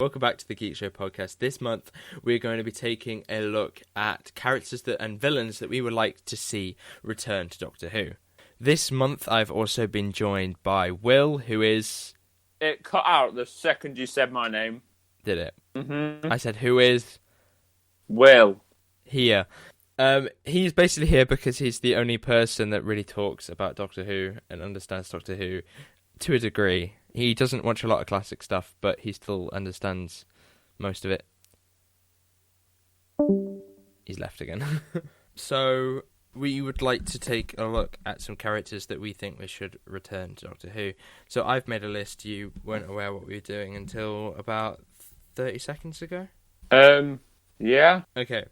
Welcome back to the Geek Show podcast. This month, we're going to be taking a look at characters and villains that we would like to see return to Doctor Who. This month, I've also been joined by Will, who is... It cut out the second you said my name. Did it? Mm-hmm. I said, who is... Will. Here. He's basically here because he's the only person that really talks about Doctor Who and understands Doctor Who to a degree. He doesn't watch a lot of classic stuff, but he still understands most of it. He's left again. So, we would like to take a look at some characters that we think we should return to Doctor Who. So, I've made a list. You weren't aware what we were doing until about 30 seconds ago? Yeah. Okay.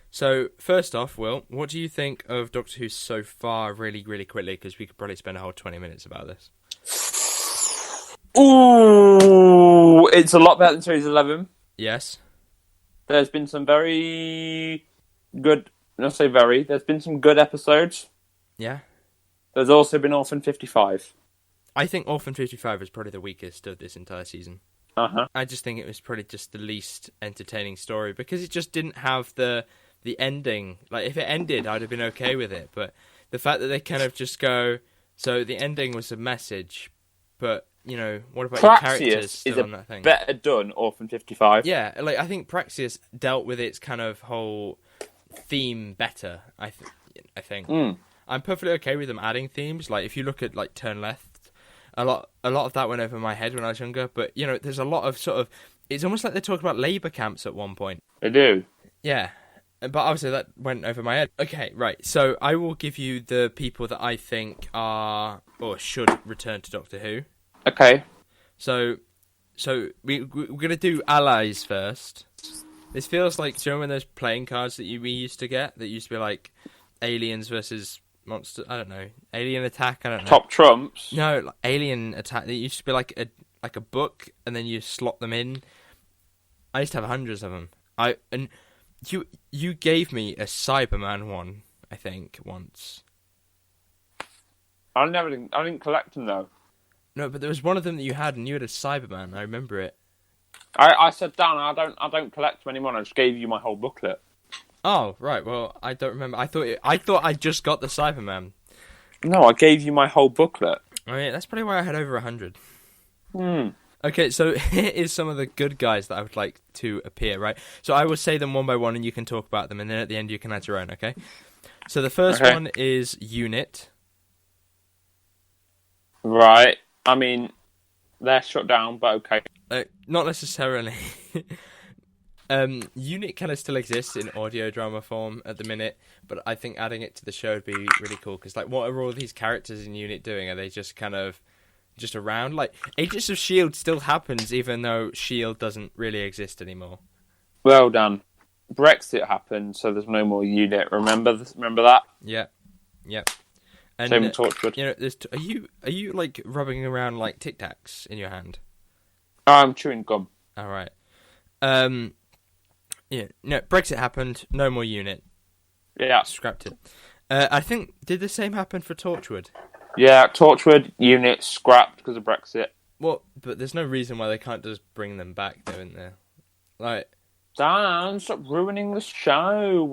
So, first off, Will, what do you think of Doctor Who so far, really, really quickly? Because we could probably spend a whole 20 minutes about this. Ooh, it's a lot better than Series 11. Yes. There's been some very good... Not say very. There's been some good episodes. Yeah. There's also been Orphan 55. I think Orphan 55 is probably the weakest of this entire season. Uh-huh. I just think it was probably just the least entertaining story because it just didn't have the ending. Like, if it ended, I'd have been okay with it. But the fact that they kind of just go... So the ending was a message, but... You know, what about your characters still on that thing? Better done, Orphan 55. Yeah, like I think Praxeus dealt with its kind of whole theme better. I think. I'm perfectly okay with them adding themes. Like if you look at like Turn Left, a lot of that went over my head when I was younger. But you know, there's a lot of sort of. It's almost like they talk about labour camps at one point. They do. Yeah. But obviously that went over my head. Okay, right. So I will give you the people that I think are or should return to Doctor Who. Okay. So we're going to do allies first. This feels like, do you remember those playing cards that we used to get? That used to be like aliens versus monster. I don't know. Alien attack. I don't know. Top trumps. No, like alien attack. It used to be like a book, and then you slot them in. I used to have hundreds of them. And you gave me a Cyberman one, I think, once. I didn't collect them though. No, but there was one of them that you had, and you had a Cyberman. I remember it. I said, Dan, I don't collect them anymore. I just gave you my whole booklet. Oh, right. Well, I don't remember. I thought I just got the Cyberman. No, I gave you my whole booklet. Oh yeah, that's probably why I had over 100. Okay, so here is some of the good guys that I would like to appear. Right. So I will say them one by one, and you can talk about them, and then at the end you can add your own. Okay. So the first one is Unit. Right. I mean, they're shut down, but okay. Not necessarily. Unit kind of still exists in audio drama form at the minute, but I think adding it to the show would be really cool, because, like, what are all these characters in Unit doing? Are they just kind of just around? Like, Agents of S.H.I.E.L.D. still happens, even though S.H.I.E.L.D. doesn't really exist anymore. Well done. Brexit happened, so there's no more Unit. Remember that? Yeah. And, same with Torchwood. You know, are you like rubbing around like Tic Tacs in your hand? I'm chewing gum. All right. Yeah. No, Brexit happened. No more Unit. Yeah. Scrapped it. I think did the same happen for Torchwood? Yeah, Torchwood Unit scrapped because of Brexit. Well, but there's no reason why they can't just bring them back, though, isn't there? Like, Dan, stop ruining the show.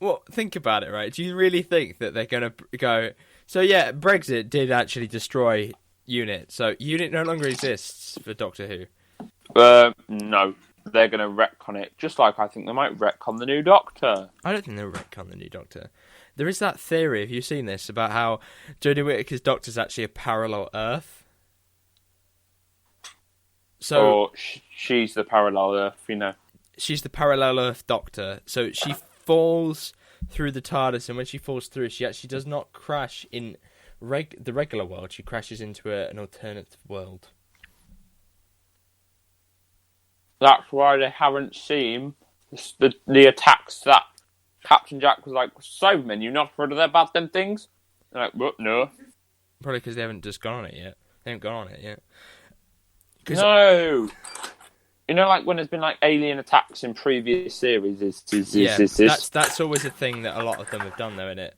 Well, think about it, right? Do you really think that they're going to go... So, yeah, Brexit did actually destroy Unit. So, Unit no longer exists for Doctor Who. No. They're going to retcon it. Just like I think they might retcon the new Doctor. I don't think they'll retcon the new Doctor. There is that theory, have you seen this, about how Jodie Whittaker's Doctor's actually a parallel Earth? So, or she's the parallel Earth, you know. She's the parallel Earth Doctor. So, she falls through the TARDIS, and when she falls through, she actually does not crash in the regular world. She crashes into an alternative world. That's why they haven't seen the attacks that Captain Jack was like, Cybermen, you're not afraid of their bad them things? They're like, what? No. Probably because they haven't just gone on it yet. They haven't gone on it yet. No! You know, like when there's been like alien attacks in previous series, that's always a thing that a lot of them have done, though, isn't it?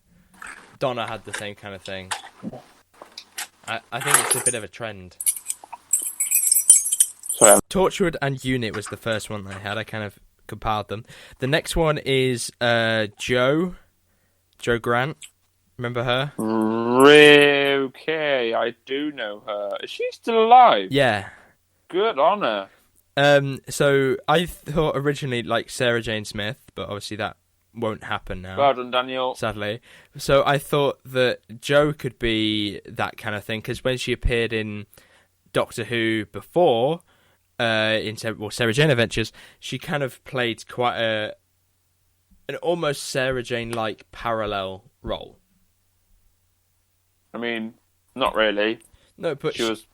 Donna had the same kind of thing. I think it's a bit of a trend. Sorry. Torchwood and Unit was the first one that I had. I kind of compiled them. The next one is Jo Grant. Remember her? Okay, I do know her. Is she still alive? Yeah. Good on her. So I thought originally like Sarah Jane Smith, but obviously that won't happen now. Well done, Daniel. Sadly. So I thought that Jo could be that kind of thing, because when she appeared in Doctor Who before, in Sarah Jane Adventures, she kind of played quite an almost Sarah Jane-like parallel role. I mean, not really. No, but she was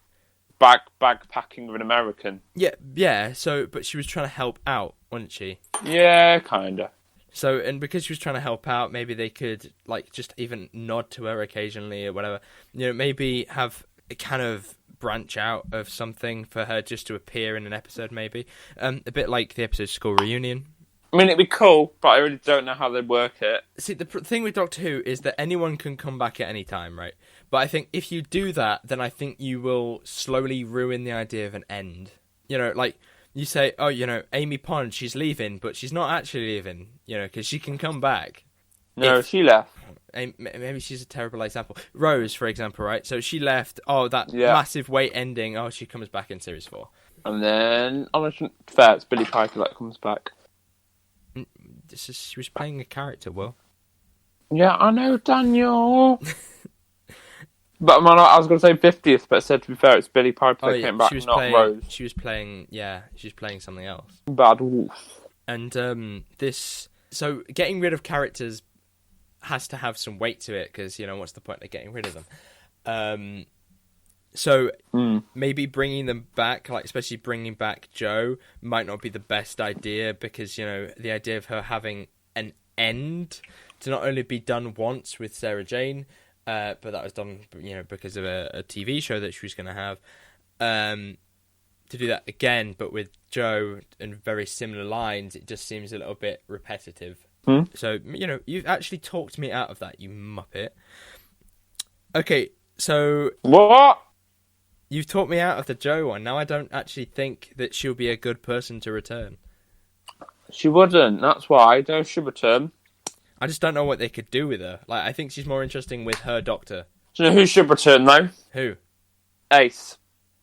bagpacking with an American. Yeah. So, but she was trying to help out, wasn't she? Yeah, kinda. So, and because she was trying to help out, maybe they could like just even nod to her occasionally or whatever. You know, maybe have a kind of branch out of something for her just to appear in an episode, maybe. A bit like the episode School Reunion. I mean, it'd be cool, but I really don't know how they'd work it. See, the thing with Doctor Who is that anyone can come back at any time, right? But I think if you do that, then I think you will slowly ruin the idea of an end. You know, like, you say, oh, you know, Amy Pond, she's leaving, but she's not actually leaving, you know, because she can come back. No, she left. Maybe she's a terrible example. Rose, for example, right? So she left, massive wait ending, she comes back in Series 4. And then, fair, it's Billy Piper that comes back. She was playing a character, Will. Yeah, I know, Daniel. But I was going to say 50th, but said to be fair, it's Billy Piper that came back, not Rose. She was playing something else. Bad Wolf. And so getting rid of characters has to have some weight to it, because, you know, what's the point of getting rid of them? So maybe bringing them back, like especially bringing back Jo, might not be the best idea, because, you know, the idea of her having an end to not only be done once with Sarah Jane, but that was done, you know, because of a TV show that she was going to have, to do that again, but with Jo and very similar lines, it just seems a little bit repetitive. So, you know, you've actually talked me out of that, you muppet. Okay, so... What? You've talked me out of the Jo one. Now I don't actually think that she'll be a good person to return. She wouldn't. That's why. Jo should return. I just don't know what they could do with her. Like, I think she's more interesting with her Doctor. Do you know who should return, though? Who? Ace.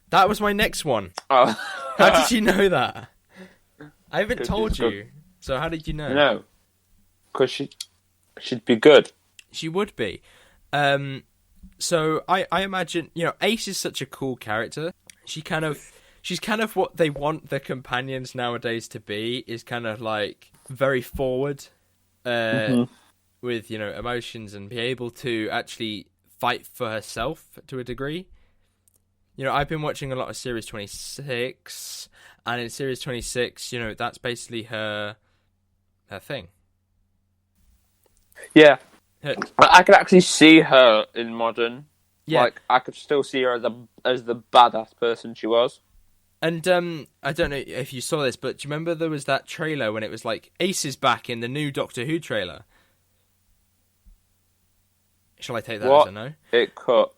That was my next one. Oh. How did you know that? I haven't told you. Good. So how did you know? No. Because she'd be good. She would be. So I imagine, you know, Ace is such a cool character. She's kind of what they want the companions nowadays to be, is kind of like very forward, with, you know, emotions, and be able to actually fight for herself to a degree. You know, I've been watching a lot of Series 26, and in Series 26, you know, that's basically her thing. Yeah. I could actually see her in modern. Yeah. Like, I could still see her as the badass person she was. And I don't know if you saw this, but do you remember there was that trailer when it was like, Ace is back in the new Doctor Who trailer? Shall I take that as a no? It cut.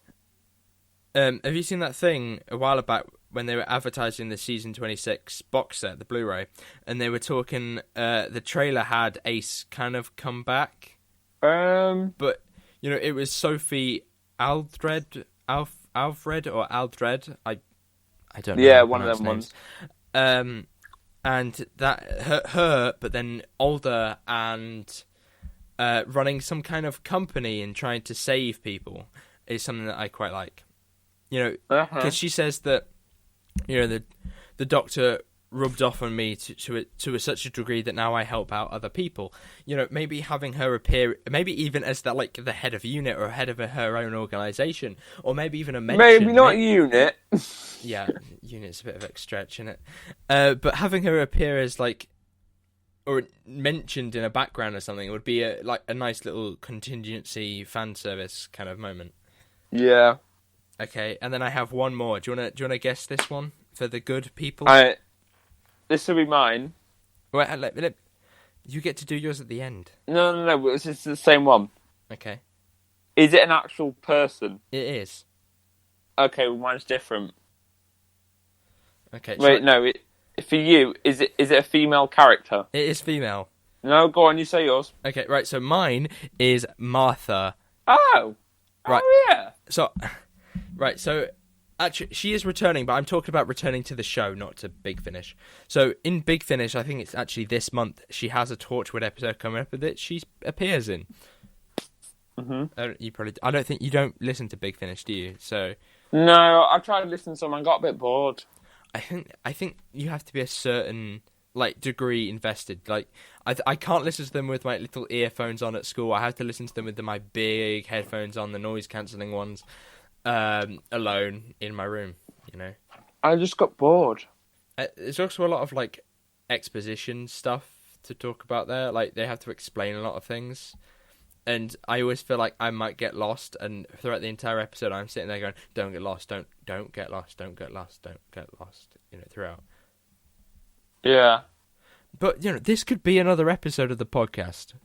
Have you seen that thing a while back when they were advertising the Season 26 box set, the Blu-ray, and they were talking, the trailer had Ace kind of come back? But, you know, it was Sophie Aldred, Alfred or Aldred, I don't know. Yeah, one of them names. And that her, but then older and running some kind of company and trying to save people is something that I quite like. You know, because she says that, you know, the Doctor rubbed off on me to such a degree that now I help out other people. You know, maybe having her appear, maybe even as that, like, the head of unit or head of her own organisation, or maybe even a mention. Maybe not unit. Yeah, unit's a bit of a stretch, isn't it? But having her appear as, like, or mentioned in a background or something would be a nice little contingency fan service kind of moment. Yeah. Okay, and then I have one more. Do you wanna guess this one for the good people? This will be mine. Wait, you get to do yours at the end. No. It's the same one. Okay. Is it an actual person? It is. Okay, well, mine's different. Okay. Wait, no. For you, is it a female character? It is female. No, go on. You say yours. Okay, right. So mine is Martha. Oh. Right. Oh yeah. So, right. So, actually, she is returning, but I'm talking about returning to the show, not to Big Finish. So, in Big Finish, I think it's actually this month. She has a Torchwood episode coming up that she appears in. Mm-hmm. I don't think you don't listen to Big Finish, do you? So. No, I tried to listen to some and got a bit bored. I think you have to be a certain degree invested. Like I can't listen to them with my little earphones on at school. I have to listen to them with my big headphones on, the noise cancelling ones, alone in my room. You know. I just got bored. There's also a lot of exposition stuff to talk about there. Like they have to explain a lot of things. And I always feel like I might get lost, and throughout the entire episode, I'm sitting there going, "Don't get lost, don't get lost, don't get lost, don't get lost." Throughout. Yeah. But this could be another episode of the podcast.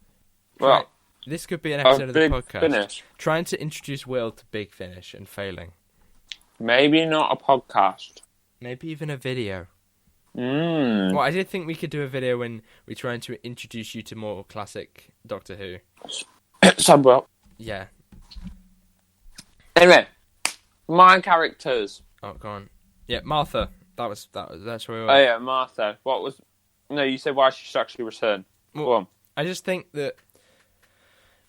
Well, this could be an episode of the Big podcast. Finish. Trying to introduce Will to Big Finish and failing. Maybe not a podcast. Maybe even a video. Well, I did think we could do a video when we're trying to introduce you to more classic Doctor Who. Subwell. Yeah. Anyway, my characters. Oh, go on. Yeah, Martha. That's where we were. Oh yeah, Martha. What was? No, you said why she should actually return. Go on. I just think that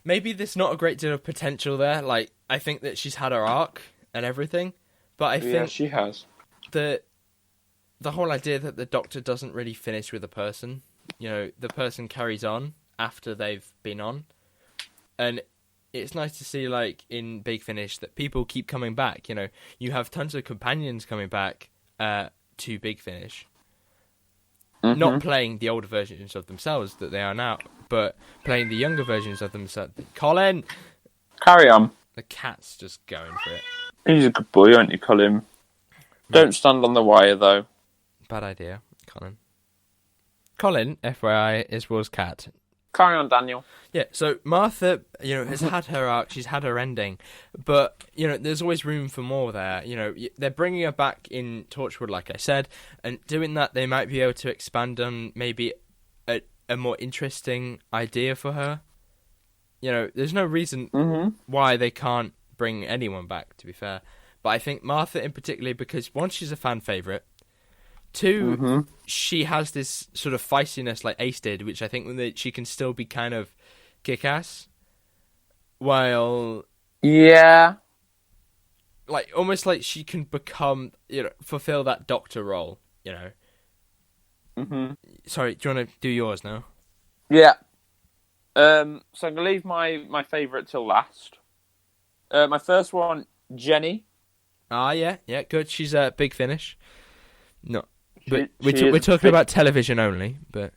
maybe there's not a great deal of potential there. Like, I think that she's had her arc and everything, but I think she has. The whole idea that the Doctor doesn't really finish with a person. The person carries on after they've been on. And it's nice to see, in Big Finish, that people keep coming back. You have tons of companions coming back to Big Finish. Mm-hmm. Not playing the older versions of themselves that they are now, but playing the younger versions of themselves. Colin! Carry on. The cat's just going for it. He's a good boy, aren't you, Colin? Don't stand on the wire, though. Bad idea, Colin. Colin, FYI, is Will's cat. Carry on, Daniel. Yeah, so Martha, has had her arc, she's had her ending, but, there's always room for more there. They're bringing her back in Torchwood, like I said, and doing that, they might be able to expand on maybe a more interesting idea for her. There's no reason why they can't bring anyone back, to be fair. But I think Martha in particular, because one, she's a fan favourite. Two, she has this sort of feistiness like Ace did, which I think that she can still be kind of kick-ass. While... Yeah. Almost like she can become, fulfill that Doctor role, Sorry, do you want to do yours now? Yeah. So I'm going to leave my favourite till last. My first one, Jenny. Ah, yeah, good. She's a Big Finish. No, but we're talking about television only. But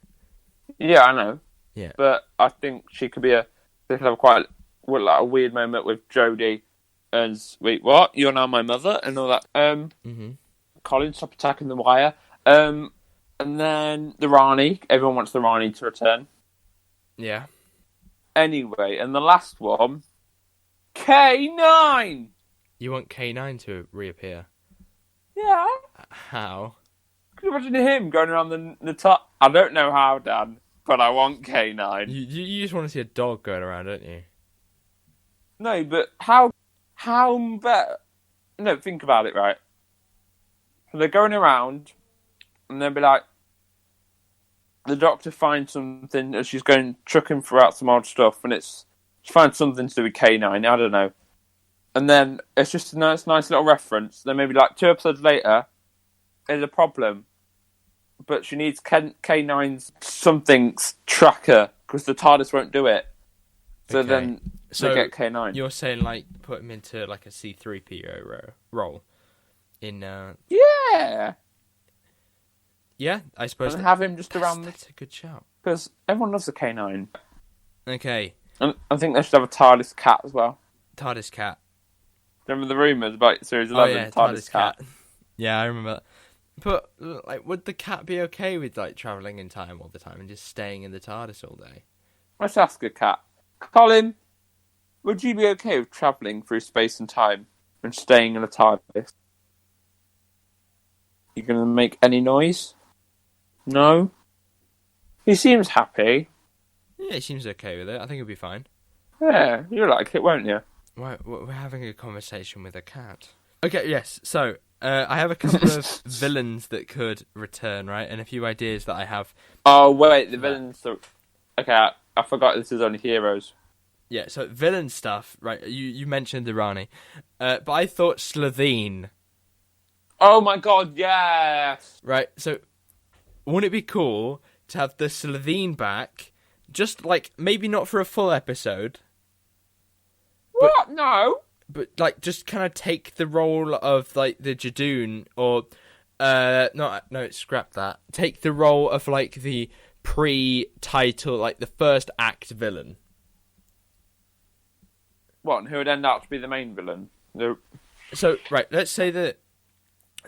yeah, I know. Yeah, but I think she could be they could have quite a weird moment with Jodie and wait, what? You're now my mother and all that. Colin, stop attacking the wire. And then the Rani. Everyone wants the Rani to return. Yeah. Anyway, and the last one, K9. You want K9 to reappear? Yeah. How? Can you imagine him going around the top? I don't know how, Dan, but I want K9. You just want to see a dog going around, don't you? No, but how better? No, think about it, right? So they're going around, and they'll be like, the Doctor finds something as she's going trucking throughout some odd stuff, and she finds something to do with K9. I don't know. And then it's just a nice little reference. Then maybe 2 episodes later, there's a problem. But she needs K9's something's tracker because the TARDIS won't do it. So then they get K9. You're saying put him into a C-3PO role in. Yeah. Yeah, I suppose. And have him just around. That's a good shout. Because everyone loves a K9. Okay. And I think they should have a TARDIS Cat as well. TARDIS Cat. Remember the rumours about Series 11? Oh, yeah, TARDIS Cat. Yeah, I remember that. But, would the cat be okay with, travelling in time all the time and just staying in the TARDIS all day? Let's ask a cat. Colin, would you be okay with travelling through space and time and staying in a TARDIS? You gonna make any noise? No? He seems happy. Yeah, he seems okay with it. I think he'll be fine. Yeah, you'll like it, won't you? We're having a conversation with a cat. Okay, yes. So, I have a couple of villains that could return, right? And a few ideas that I have. Oh, wait, the villains... Okay, I forgot this is only heroes. Yeah, so villain stuff, right? You mentioned Irani. But I thought Slovene. Oh my god, yes! Right, so wouldn't it be cool to have the Slovene back? Just, like, maybe not for a full episode. What? No! But, like, just kind of take the role of, like, the Jadoon, or... No, scrap that. Take the role of, like, the pre-title, like, the first act villain. What, and who would end up to be the main villain? So, right, let's say that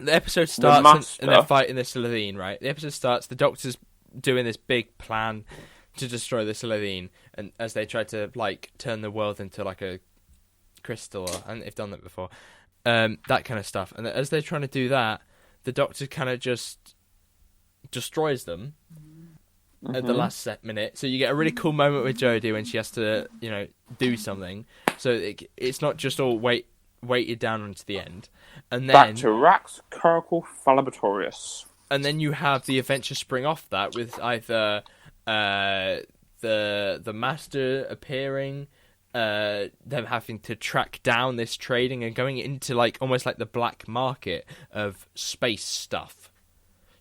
the episode starts and they're fighting the Slovene, right? The episode starts, the Doctor's doing this big plan to destroy the Slovene, and as they try to, like, turn the world into, like, a crystal, and they've done that before, that kind of stuff. And as they're trying to do that, the Doctor kind of just destroys them at the last minute. So you get a really cool moment with Jodie when she has to, do something. So it's not just all weighted down onto the end. And then back to Rax Curricle Fallabatorius. And then you have the adventure spring off that with either the Master appearing, them having to track down this trading and going into like almost like the black market of space stuff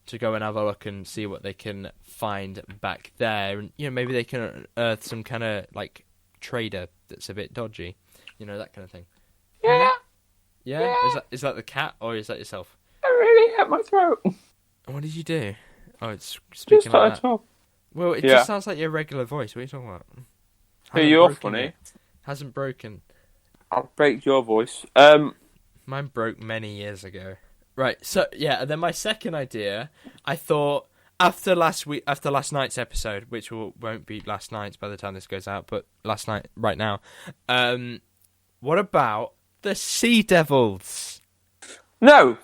to go and have a look and see what they can find back there, and maybe they can unearth some kind of like trader that's a bit dodgy, that kind of thing. Yeah. Is that the cat or is that yourself? I really hurt my throat. What did you do? Oh, it's speaking like that. Talk. Well, it just sounds like your regular voice. What are you talking about? Hey, you're funny. Yet. Hasn't broken. I'll break your voice. Mine broke many years ago. Right, so, and then my second idea, I thought, after last night's episode, which won't be last night's by the time this goes out, but last night, right now, what about the Sea Devils? No.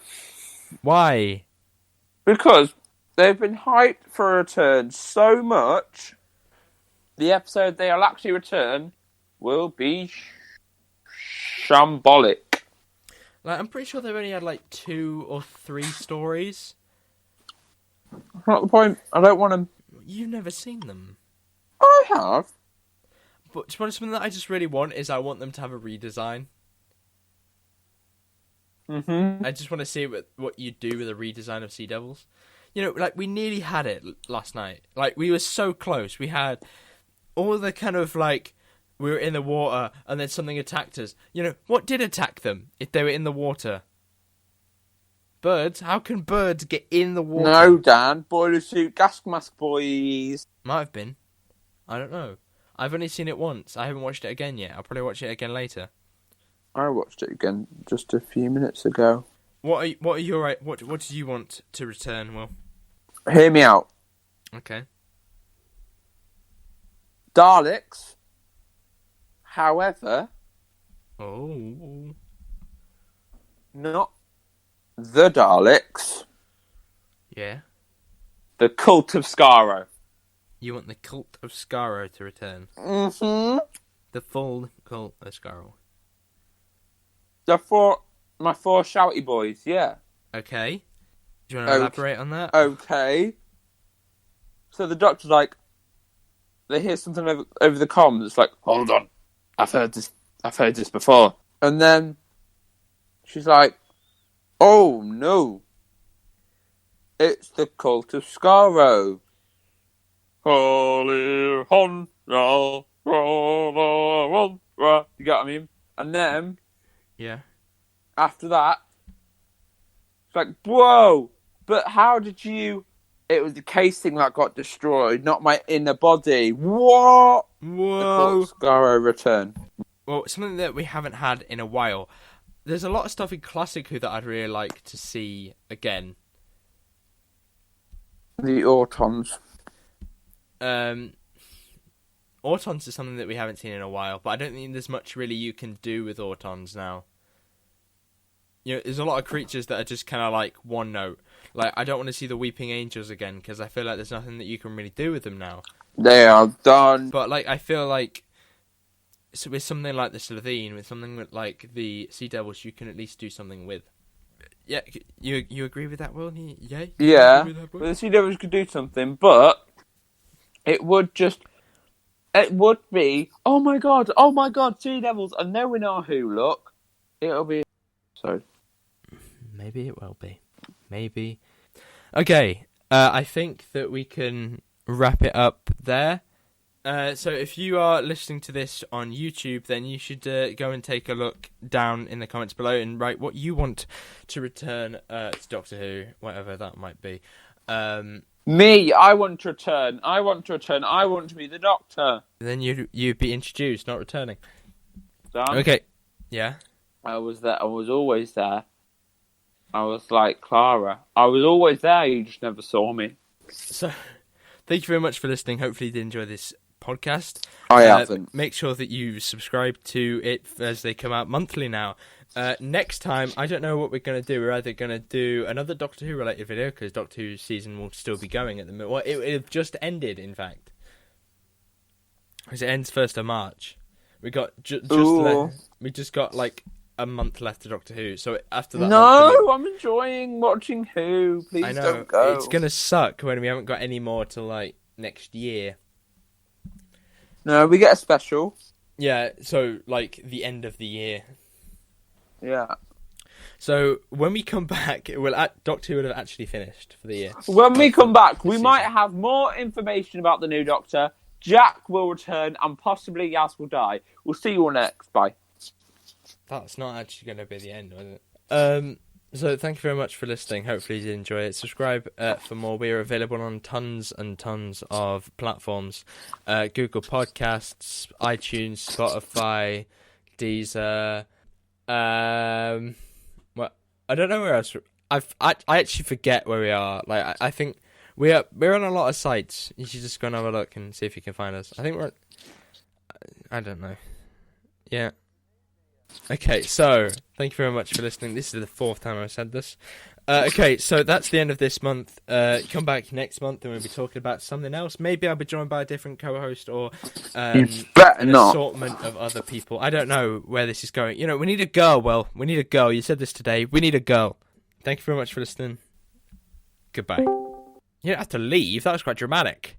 Why? Because they've been hyped for a return so much, the episode they'll actually return will be shambolic. Like, I'm pretty sure they've only had like 2 or 3 stories. Not the point. I don't want them. You've never seen them. I have. But to be honest, something that I just really want is I want them to have a redesign. Mm-hmm. I just want to see what you do with a redesign of Sea Devils. Like, we nearly had it last night. Like, we were so close. We had all the kind of, like, we were in the water, and then something attacked us. What did attack them if they were in the water? Birds? How can birds get in the water? No, Dan. Boiler suit, gas mask, boys. Might have been. I don't know. I've only seen it once. I haven't watched it again yet. I'll probably watch it again later. I watched it again just a few minutes ago. What did you want to return, Will? Hear me out. Okay. Daleks. However, not the Daleks. Yeah. The Cult of Skaro. You want the Cult of Skaro to return? Mm-hmm. The full Cult of Skaro. My 4 shouty boys, yeah. Okay. Do you want to elaborate on that? Okay. So the Doctor's like, they hear something over the comms. It's like, hold on. I've heard this before. And then she's like, oh no. It's the Cult of Skaro. Holy hon, you get what I mean? And then, after that, it's like, whoa, but how did you... It was the casing that got destroyed, not my inner body. What? Whoa. The Skaro return. Well, something that we haven't had in a while. There's a lot of stuff in Classic Who that I'd really like to see again. The Autons. Autons is something that we haven't seen in a while, but I don't think there's much really you can do with Autons now. there's a lot of creatures that are just kind of like one note. Like, I don't want to see the Weeping Angels again because I feel like there's nothing that you can really do with them now. They are done. But like, I feel like with something like the Slitheen, with something like the Sea Devils, you can at least do something with. Yeah, you agree with that, Will? Yeah. Yeah, but the Sea Devils could do something, but it would be. Oh my god! Sea Devils, and knowing our Who look, it'll be. So maybe it will be. Maybe. Okay, I think that we can wrap it up there. So if you are listening to this on YouTube, then you should go and take a look down in the comments below and write what you want to return to Doctor Who, whatever that might be. Me, I want to return. I want to be the Doctor. Then you'd be introduced, not returning. Dan? Okay. Yeah. I was there. I was always there. I was like Clara. I was always there. You just never saw me. So, thank you very much for listening. Hopefully, you did enjoy this podcast. I haven't. Make sure that you subscribe to it as they come out monthly now. Next time, I don't know what we're going to do. We're either going to do another Doctor Who related video because Doctor Who season will still be going at the minute. Well, it just ended, in fact, because it ends 1st of March. We got we just got like a month left to Doctor Who. So after that, I'm enjoying watching Who. Please I know, don't go. It's gonna suck when we haven't got any more till like next year. No, we get a special. Yeah, so like the end of the year. Yeah. So when we come back, Doctor Who would have actually finished for the year. When we come back, we might have more information about the new Doctor. Jack will return, and possibly Yaz will die. We'll see you all next. Bye. That's not actually going to be the end, was it? So thank you very much for listening. Hopefully you did enjoy it. Subscribe for more. We are available on tons and tons of platforms. Google Podcasts, iTunes, Spotify, Deezer. Well, I don't know where else. I actually forget where we are. Like I think we're on a lot of sites. You should just go and have a look and see if you can find us. I think we're. I don't know. Yeah. Okay, so thank you very much for listening. This is the 4th time I've said this. Okay, so that's the end of this month. Come back next month and we'll be talking about something else. Maybe I'll be joined by a different co-host or an assortment of other people. I don't know where this is going. We need a girl. Well, we need a girl. You said this today. We need a girl. Thank you very much for listening. Goodbye. You don't have to leave. That was quite dramatic.